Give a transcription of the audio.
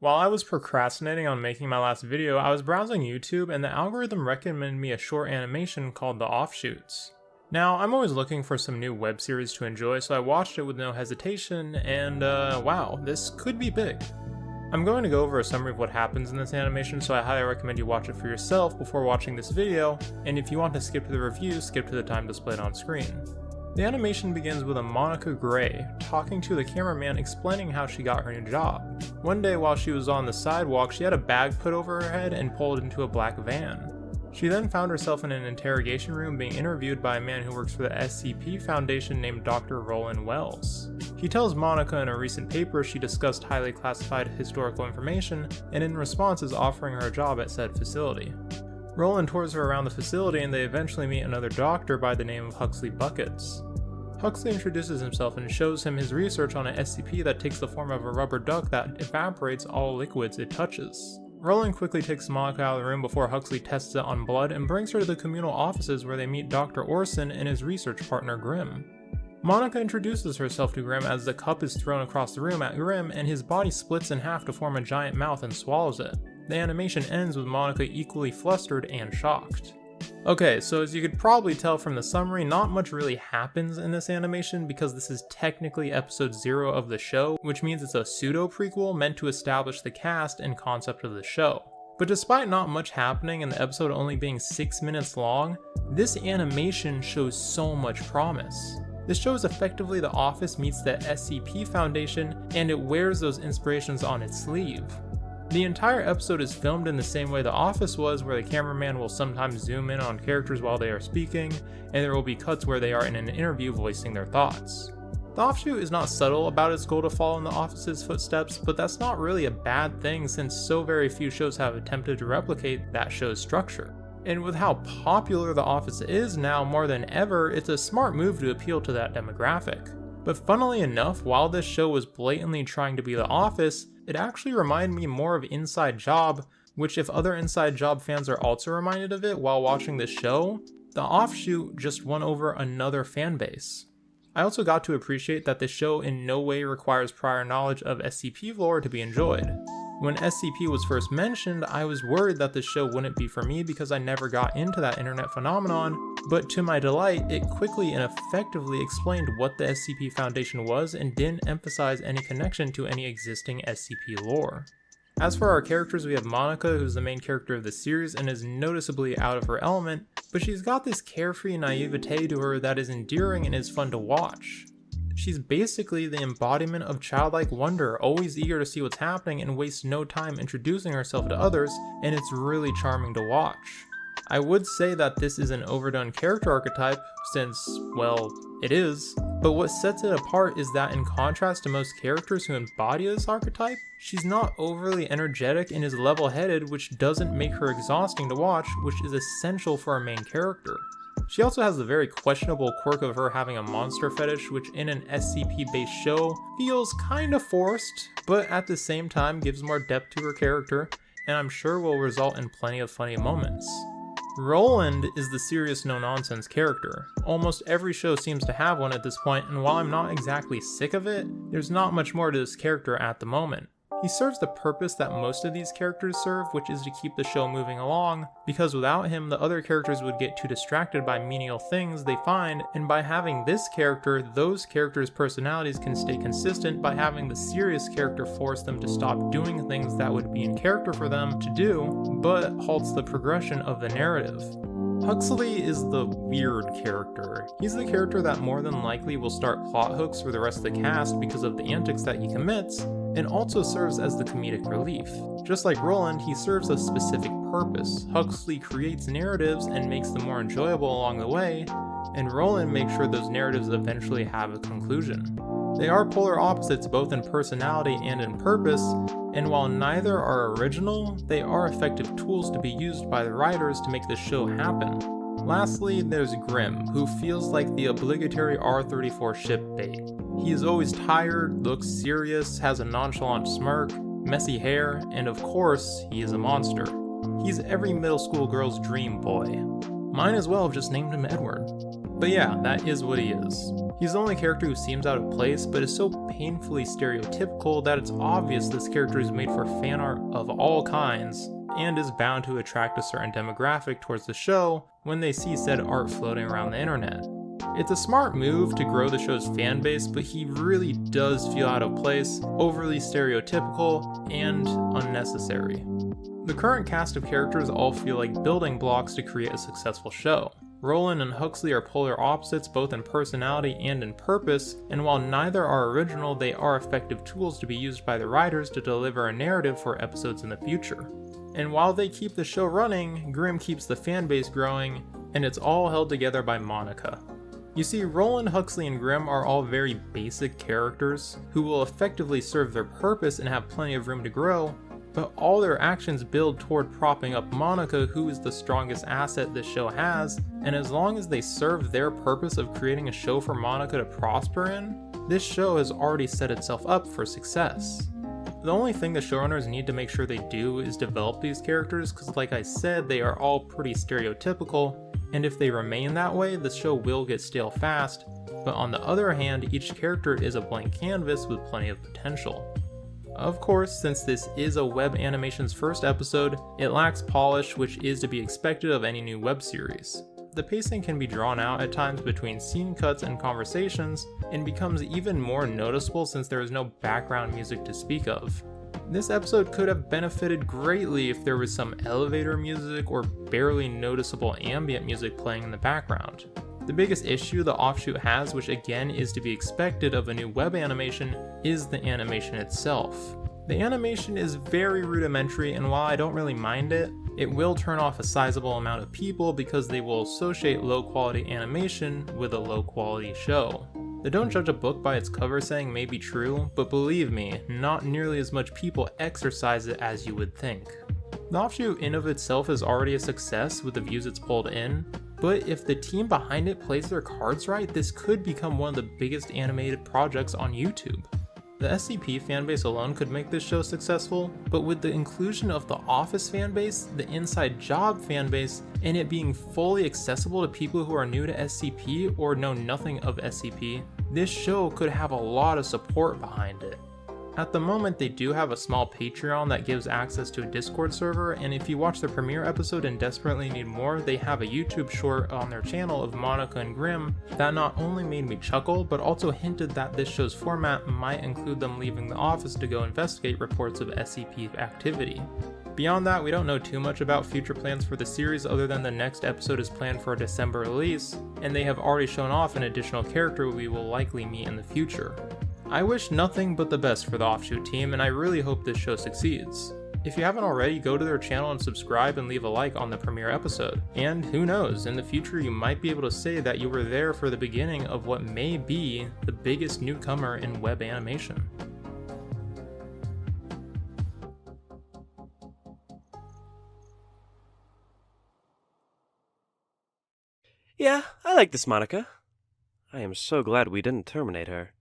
While I was procrastinating on making my last video, I was browsing YouTube and the algorithm recommended me a short animation called the Offshoots. Now, I'm always looking for some new web series to enjoy, so I watched it with no hesitation, and wow, this could be big. I'm going to go over a summary of what happens in this animation, so I highly recommend you watch it for yourself before watching this video, and if you want to skip to the review, skip to the time displayed on screen. The animation begins with a Monica Gray talking to the cameraman explaining how she got her new job. One day while she was on the sidewalk, she had a bag put over her head and pulled into a black van. She then found herself in an interrogation room being interviewed by a man who works for the SCP Foundation named Dr. Roland Wells. He tells Monica in a recent paper she discussed highly classified historical information, and in response is offering her a job at said facility. Roland tours her around the facility and they eventually meet another doctor by the name of Huxley Buckets. Huxley introduces himself and shows him his research on an SCP that takes the form of a rubber duck that evaporates all liquids it touches. Roland quickly takes Monica out of the room before Huxley tests it on blood and brings her to the communal offices where they meet Dr. Orson and his research partner Grimm. Monica introduces herself to Grimm as the cup is thrown across the room at Grimm and his body splits in half to form a giant mouth and swallows it. The animation ends with Monica equally flustered and shocked. Okay, so as you could probably tell from the summary, not much really happens in this animation because this is technically episode 0 of the show, which means it's a pseudo-prequel meant to establish the cast and concept of the show. But despite not much happening and the episode only being 6 minutes long, this animation shows so much promise. This show is effectively The Office meets the SCP Foundation, and it wears those inspirations on its sleeve. The entire episode is filmed in the same way The Office was, where the cameraman will sometimes zoom in on characters while they are speaking, and there will be cuts where they are in an interview voicing their thoughts. The Offshoot is not subtle about its goal to follow in The Office's footsteps, but that's not really a bad thing since so very few shows have attempted to replicate that show's structure. And with how popular The Office is now more than ever, it's a smart move to appeal to that demographic. But funnily enough, while this show was blatantly trying to be The Office, it actually reminded me more of Inside Job, which if other Inside Job fans are also reminded of it while watching this show, The Offshoot just won over another fan base. I also got to appreciate that this show in no way requires prior knowledge of SCP lore to be enjoyed. When SCP was first mentioned, I was worried that this show wouldn't be for me because I never got into that internet phenomenon, but to my delight, it quickly and effectively explained what the SCP Foundation was and didn't emphasize any connection to any existing SCP lore. As for our characters, we have Monica, who's the main character of the series and is noticeably out of her element, but she's got this carefree naivete to her that is endearing and is fun to watch. She's basically the embodiment of childlike wonder, always eager to see what's happening and wastes no time introducing herself to others, and it's really charming to watch. I would say that this is an overdone character archetype, since, well, it is, but what sets it apart is that in contrast to most characters who embody this archetype, she's not overly energetic and is level-headed, which doesn't make her exhausting to watch, which is essential for a main character. She also has the very questionable quirk of her having a monster fetish, which in an SCP-based show feels kinda forced, but at the same time gives more depth to her character, and I'm sure will result in plenty of funny moments. Roland is the serious no-nonsense character. Almost every show seems to have one at this point, and while I'm not exactly sick of it, there's not much more to this character at the moment. He serves the purpose that most of these characters serve, which is to keep the show moving along, because without him the other characters would get too distracted by menial things they find, and by having this character, those characters' personalities can stay consistent by having the serious character force them to stop doing things that would be in character for them to do, but halts the progression of the narrative. Huxley is the weird character. He's the character that more than likely will start plot hooks for the rest of the cast because of the antics that he commits, and also serves as the comedic relief. Just like Roland, he serves a specific purpose. Huxley creates narratives and makes them more enjoyable along the way, and Roland makes sure those narratives eventually have a conclusion. They are polar opposites both in personality and in purpose, and while neither are original, they are effective tools to be used by the writers to make the show happen. Lastly, there's Grimm, who feels like the obligatory R-34 ship bait. He is always tired, looks serious, has a nonchalant smirk, messy hair, and of course, he is a monster. He's every middle school girl's dream boy. Mine as well have just named him Edward. But yeah, that is what he is. He's the only character who seems out of place, but is so painfully stereotypical that it's obvious this character is made for fan art of all kinds, and is bound to attract a certain demographic towards the show when they see said art floating around the internet. It's a smart move to grow the show's fan base, but he really does feel out of place, overly stereotypical, and unnecessary. The current cast of characters all feel like building blocks to create a successful show. Roland and Huxley are polar opposites both in personality and in purpose, and while neither are original, they are effective tools to be used by the writers to deliver a narrative for episodes in the future. And while they keep the show running, Grimm keeps the fan base growing, and it's all held together by Monica. You see, Roland, Huxley, and Grimm are all very basic characters who will effectively serve their purpose and have plenty of room to grow, but all their actions build toward propping up Monica, who is the strongest asset this show has, and as long as they serve their purpose of creating a show for Monica to prosper in, this show has already set itself up for success. The only thing the showrunners need to make sure they do is develop these characters, because like I said, they are all pretty stereotypical, and if they remain that way, the show will get stale fast, but on the other hand, each character is a blank canvas with plenty of potential. Of course, since this is a web animation's first episode, it lacks polish, which is to be expected of any new web series. The pacing can be drawn out at times between scene cuts and conversations, and becomes even more noticeable since there is no background music to speak of. This episode could have benefited greatly if there was some elevator music or barely noticeable ambient music playing in the background. The biggest issue the Offshoot has, which again is to be expected of a new web animation, is the animation itself. The animation is very rudimentary, and while I don't really mind it, it will turn off a sizable amount of people because they will associate low quality animation with a low quality show. The don't judge a book by its cover saying may be true, but believe me, not nearly as much people exercise it as you would think. The Offshoot in of itself is already a success with the views it's pulled in, but if the team behind it plays their cards right, this could become one of the biggest animated projects on YouTube. The SCP fanbase alone could make this show successful, but with the inclusion of the Office fanbase, the Inside Job fanbase, and it being fully accessible to people who are new to SCP or know nothing of SCP, this show could have a lot of support behind it. At the moment, they do have a small Patreon that gives access to a Discord server, and if you watch the premiere episode and desperately need more, they have a YouTube short on their channel of Monica and Grimm that not only made me chuckle, but also hinted that this show's format might include them leaving the office to go investigate reports of SCP activity. Beyond that, we don't know too much about future plans for the series other than the next episode is planned for a December release, and they have already shown off an additional character we will likely meet in the future. I wish nothing but the best for the Offshoot team, and I really hope this show succeeds. If you haven't already, go to their channel and subscribe and leave a like on the premiere episode. And who knows, in the future you might be able to say that you were there for the beginning of what may be the biggest newcomer in web animation. Yeah, I like this Monica. I am so glad we didn't terminate her.